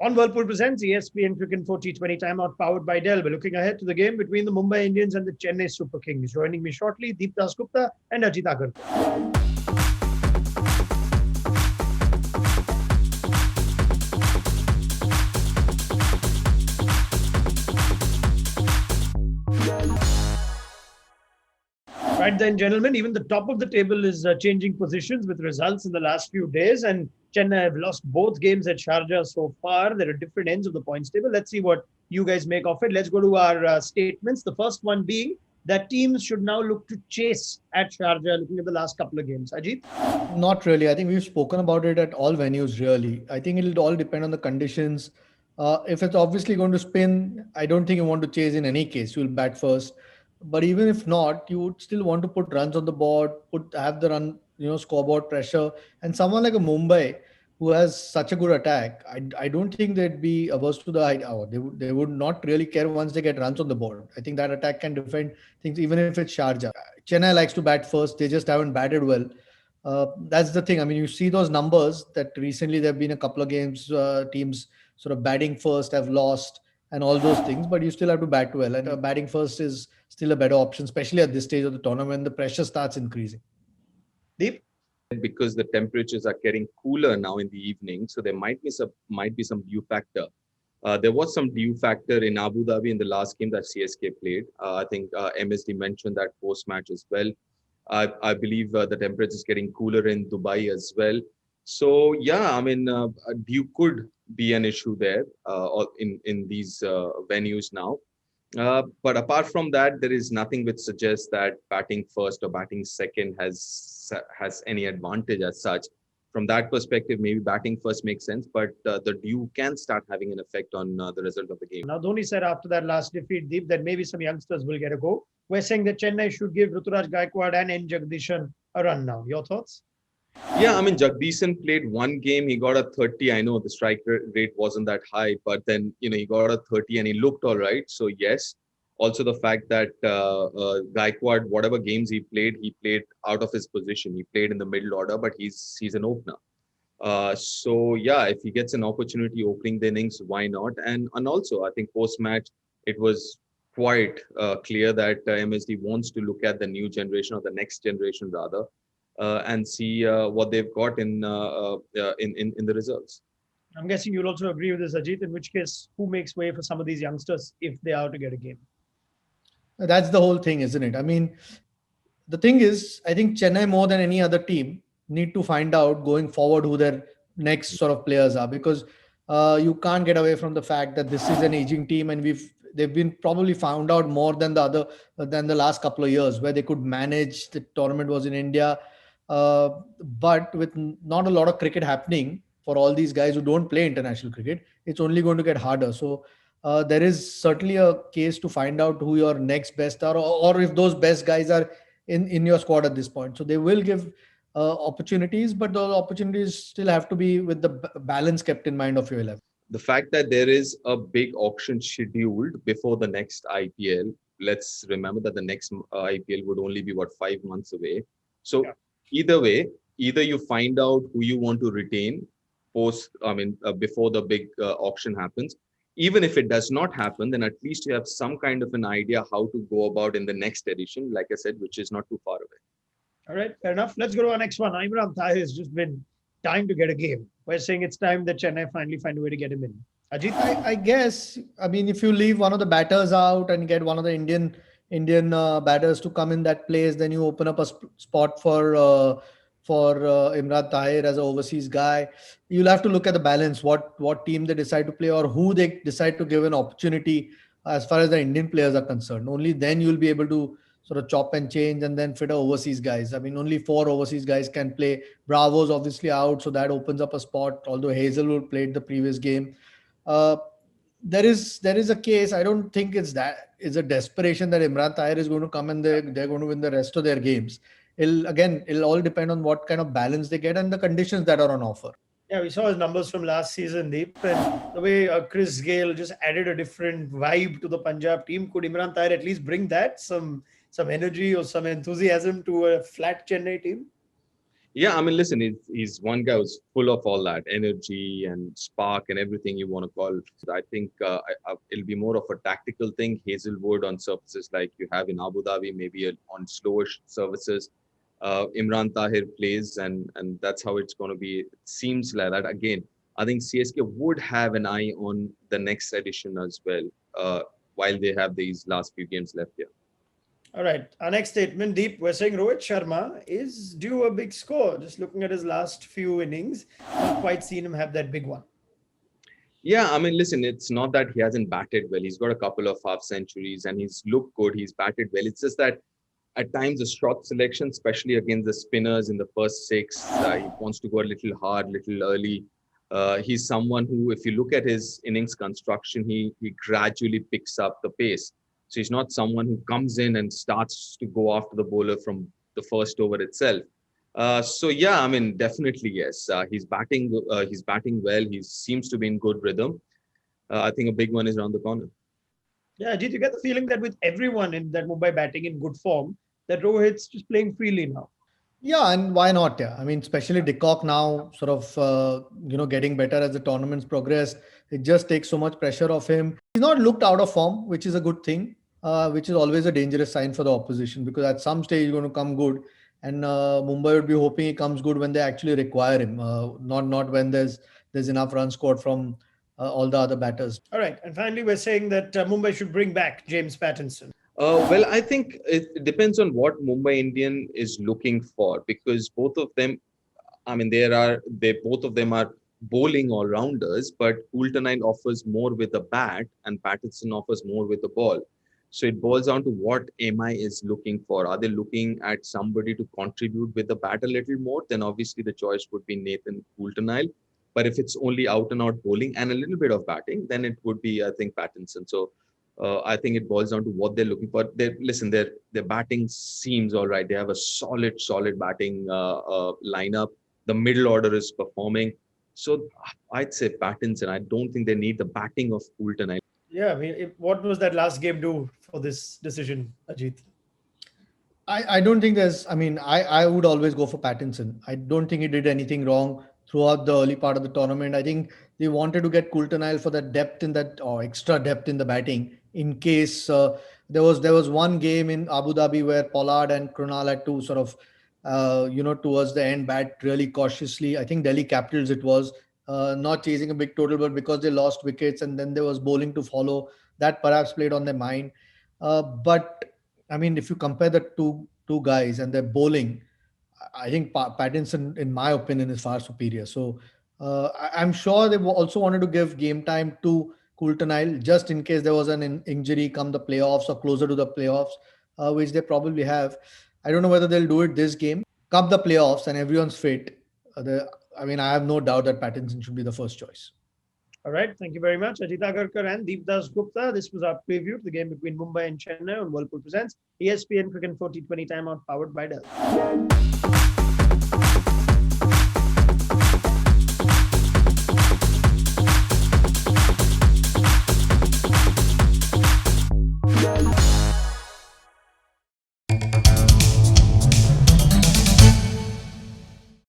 On Whirlpool presents ESPNcricinfo T20 timeout powered by Dell. We're looking ahead to the game between the Mumbai Indians and the Chennai Super Kings. Joining me shortly, Dasgupta and Ajit Agarkar. Right then, gentlemen, even the top of the table is changing positions with results in the last few days. And Chennai have lost both games at Sharjah so far. They're at different ends of the points table. Let's see what you guys make of it. Let's go to our statements. The first one being that teams should now look to chase at Sharjah, looking at the last couple of games. Ajit? Not really. I think we've spoken about it at all venues, really. I think it'll all depend on the conditions. If it's obviously going to spin, I don't think you want to chase in any case. You'll bat first. But even if not, you would still want to put runs on the board, have the run, scoreboard pressure. And someone like a Mumbai who has such a good attack, I don't think they'd be averse to the idea. They would not really care once they get runs on the board. I think that attack can defend things even if it's Sharjah. Chennai likes to bat first. They just haven't batted well. That's the thing. I mean, you see those numbers that recently there have been a couple of games, teams sort of batting first have lost and all those things, but you still have to bat well. And batting first is still a better option, especially at this stage of the tournament when the pressure starts increasing. Deep? Because the temperatures are getting cooler now in the evening, so there might be some dew factor. There was some dew factor in Abu Dhabi in the last game that CSK played. I think MSD mentioned that post-match as well. I believe the temperature is getting cooler in Dubai as well. So yeah, I mean, dew could be an issue there in these venues now. But apart from that, there is nothing which suggests that batting first or batting second has any advantage as such. From that perspective, maybe batting first makes sense, but the dew can start having an effect on the result of the game. Now, Dhoni said after that last defeat, Deep, that maybe some youngsters will get a go. We're saying that Chennai should give Ruturaj Gaikwad and N. Jagdishan a run now. Your thoughts? Yeah, I mean, Jagdishan played one game, he got a 30. I know the strike rate wasn't that high, but then, he got a 30 and he looked all right. So yes, also the fact that Gaikwad, whatever games he played out of his position. He played in the middle order, but he's an opener. So yeah, if he gets an opportunity opening the innings, why not? And also, I think post-match, it was quite clear that MSD wants to look at the new generation or the next generation rather, and see what they've got in the results. I'm guessing you'll also agree with this, Ajit, in which case, who makes way for some of these youngsters if they are to get a game? That's the whole thing, isn't it? I mean, the thing is, I think Chennai more than any other team need to find out going forward who their next sort of players are, because you can't get away from the fact that this is an aging team and they've been probably found out more than the last couple of years where they could manage. The tournament was in India, but with not a lot of cricket happening for all these guys who don't play international cricket, it's only going to get harder. So there is certainly a case to find out who your next best are, or if those best guys are in your squad at this point. So they will give opportunities, but those opportunities still have to be with the balance kept in mind of your 11. The fact that there is a big auction scheduled before the next IPL, let's remember that the next IPL would only be 5 months away. So either way, either you find out who you want to retain before the big auction happens. Even if it does not happen, then at least you have some kind of an idea how to go about in the next edition, like I said, which is not too far away. All right, fair enough. Let's go to our next one. IMRAN TAHIR has just been time to get a game. We're saying it's time that Chennai finally find a way to get him in. Ajit? I guess, I mean, if you leave one of the batters out and get one of the Indian batters to come in that place, then you open up a spot for IMRAN TAHIR as an overseas guy. You'll have to look at the balance, what team they decide to play or who they decide to give an opportunity as far as the Indian players are concerned. Only then you'll be able to sort of chop and change and then fit overseas guys. I mean, only 4 overseas guys can play. Bravo's obviously out, so that opens up a spot, although Hazelwood played the previous game. There is a case. I don't think it's a desperation that IMRAN TAHIR is going to come and they're going to win the rest of their games. It'll all depend on what kind of balance they get and the conditions that are on offer. Yeah, we saw his numbers from last season, Deep, and the way Chris Gale just added a different vibe to the Punjab team. Could IMRAN TAHIR at least bring that some energy or some enthusiasm to a flat Chennai team? Yeah, I mean, listen, he's one guy who's full of all that energy and spark and everything you want to call. I think it'll be more of a tactical thing. Hazelwood on surfaces like you have in Abu Dhabi, maybe on slower surfaces. Imran Tahir plays, and that's how it's going to be. It seems like that. Again, I think CSK would have an eye on the next edition as well, while they have these last few games left here. All right. Our next statement, Deep, we're saying Rohit Sharma is due a big score. Just looking at his last few innings, not quite seen him have that big one. Yeah, I mean, listen, it's not that he hasn't batted well. He's got a couple of half centuries and he's looked good. He's batted well. It's just that at times the shot selection, especially against the spinners in the first six, he wants to go a little hard, little early. He's someone who, if you look at his innings construction, he gradually picks up the pace. So he's not someone who comes in and starts to go after the bowler from the first over itself. So yeah, I mean, definitely yes. He's batting. He's batting well. He seems to be in good rhythm. I think a big one is around the corner. Yeah, Ajit, you get the feeling that with everyone in that Mumbai batting in good form, that Rohit's just playing freely now. Yeah, and why not? Yeah, I mean, especially De Kock now, sort of, getting better as the tournaments progress. It just takes so much pressure off him. He's not looked out of form, which is a good thing, which is always a dangerous sign for the opposition because at some stage he's going to come good, and Mumbai would be hoping he comes good when they actually require him, not when there's enough runs scored from all the other batters. All right. And finally, we're saying that Mumbai should bring back James Pattinson. Well, I think it depends on what Mumbai Indian is looking for because both of them, I mean, they both of them are bowling all rounders, but Coulter offers more with the bat and Pattinson offers more with the ball. So it boils down to what MI is looking for. Are they looking at somebody to contribute with the bat a little more? Then obviously the choice would be Nathan Coulter. But if it's only out and out bowling and a little bit of batting, then it would be, I think, Pattinson. So I think it boils down to what they're looking for. Their batting seems all right. They have a solid batting lineup. The middle order is performing. So I'd say Pattinson. I don't think they need the batting of Coulter. Yeah, I mean, what was that last game do for this decision, Ajit? I don't think I would always go for Pattinson. I don't think he did anything wrong throughout the early part of the tournament. I think they wanted to get Coulter for that depth in that or extra depth in the batting in case there was one game in Abu Dhabi where Pollard and Krunal had to sort of towards the end bat really cautiously. I think Delhi Capitals it was not chasing a big total, but because they lost wickets and then there was bowling to follow, that perhaps played on their mind. But I mean, if you compare the two guys and their bowling, I think Pattinson, in my opinion, is far superior. So I'm sure they also wanted to give game time to Coulter just in case there was an injury come the playoffs or closer to the playoffs, which they probably have. I don't know whether they'll do it this game. Come the playoffs and everyone's fit. I have no doubt that Pattinson should be the first choice. All right. Thank you very much, Ajit Agarkar and Deep Dasgupta. This was our preview of the game between Mumbai and Chennai on Whirlpool Presents ESPN Cricinfo T20 Timeout powered by Dell.